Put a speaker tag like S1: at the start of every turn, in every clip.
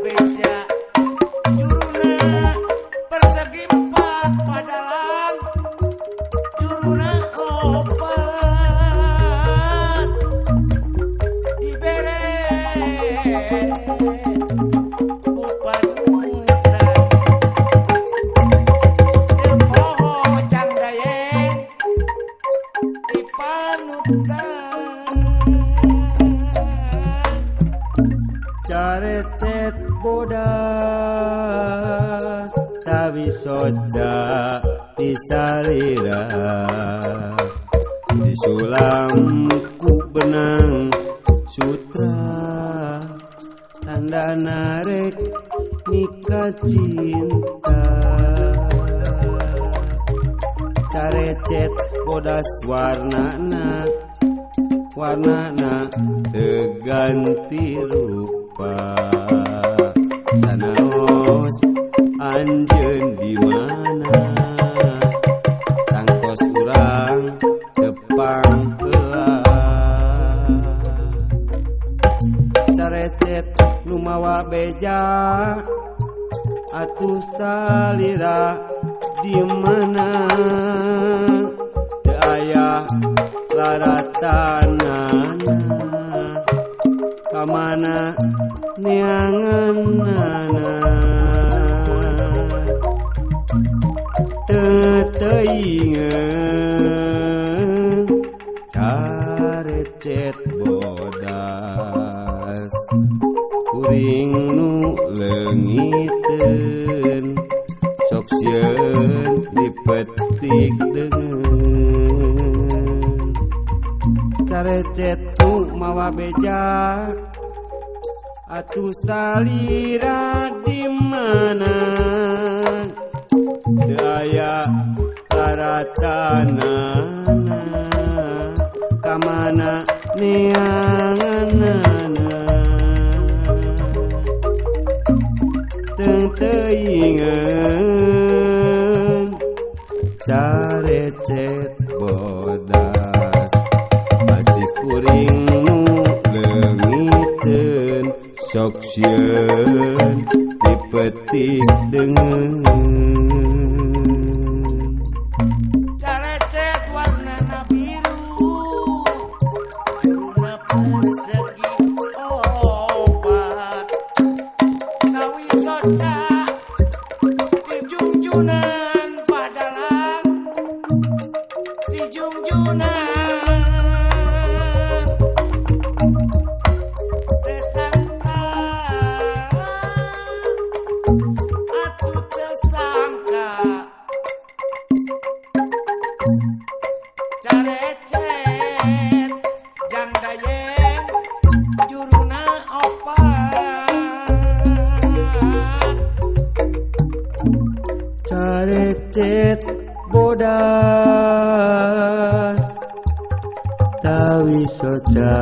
S1: beja juruna persegi empat padalang juruna opat dibere ku panutan teu poho jang dayeng di panutan carecet bodas tawi soja disalira disulam ku benang sutra tanda narek nikah cinta carecet bodas warnana teganti rupa sanaos anjeun di mana tangtos urang tepang heula carecet nu mawa beja atuh salira di mana teu aya laratanana kamana neanganana teteingeun carecet bodas kuring nu leungiteun sok sieun dipetik deungeun carecet nu mawa beja atuh salira di mana teu aya laratanana kamana neanganana teuingeun carecet bodas masih kuring nu leungiteun sok sieun dipetik deungeun carecet warnana biru juruna persegi opat nawi soca di junjunan padalang di junjunan carecet jang dayeng juruna opat carecet bodas tawi soca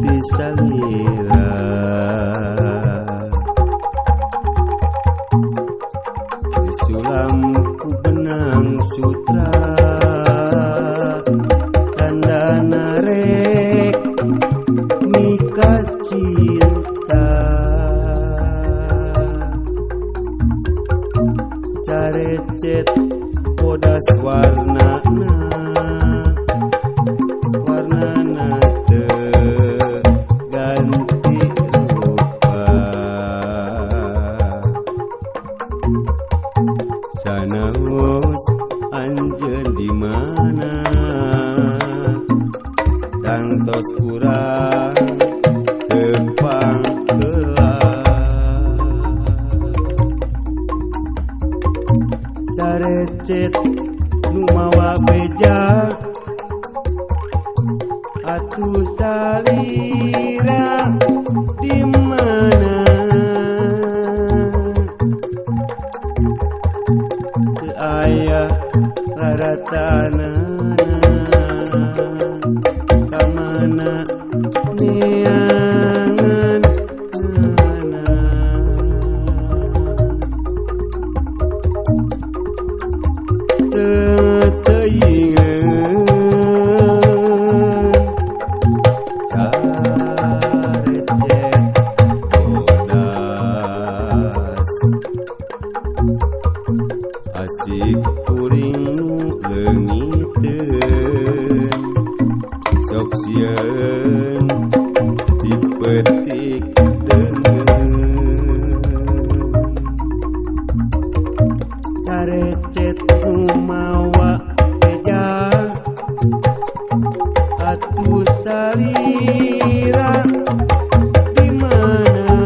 S1: disalira disulam ku benang sutra tanda narek nikah cinta carecet bodas warnana teganti rupa sanaos anjeun di mana tangtos urang tepang heula carecet nu dipetik dengan carecet kumawa beja atuh salira di mana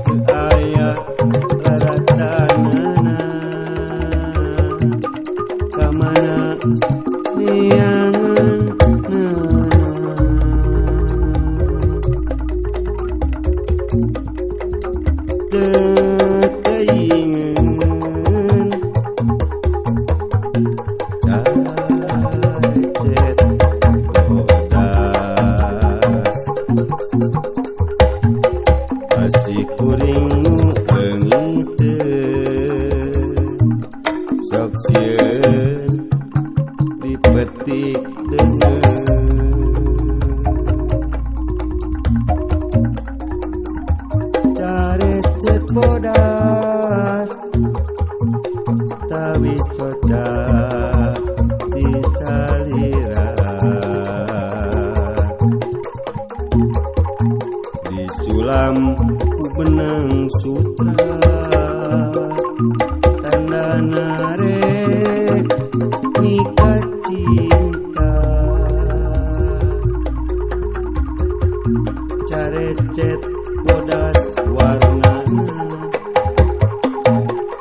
S1: teu aya laratanana ka mana neangan teteingan carecet bodas pasti kuring nu beungiteun sok sieun dipetik dengan carecet bodas tawi soca disalira disulam ku benang sutra tandana rek nikah cinta carecet bodas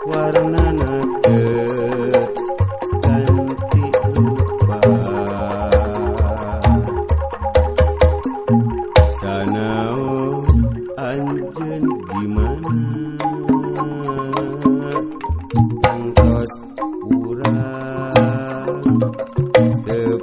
S1: warnana teu ganti rupa sanaos anjeun di mana tangtos urang teu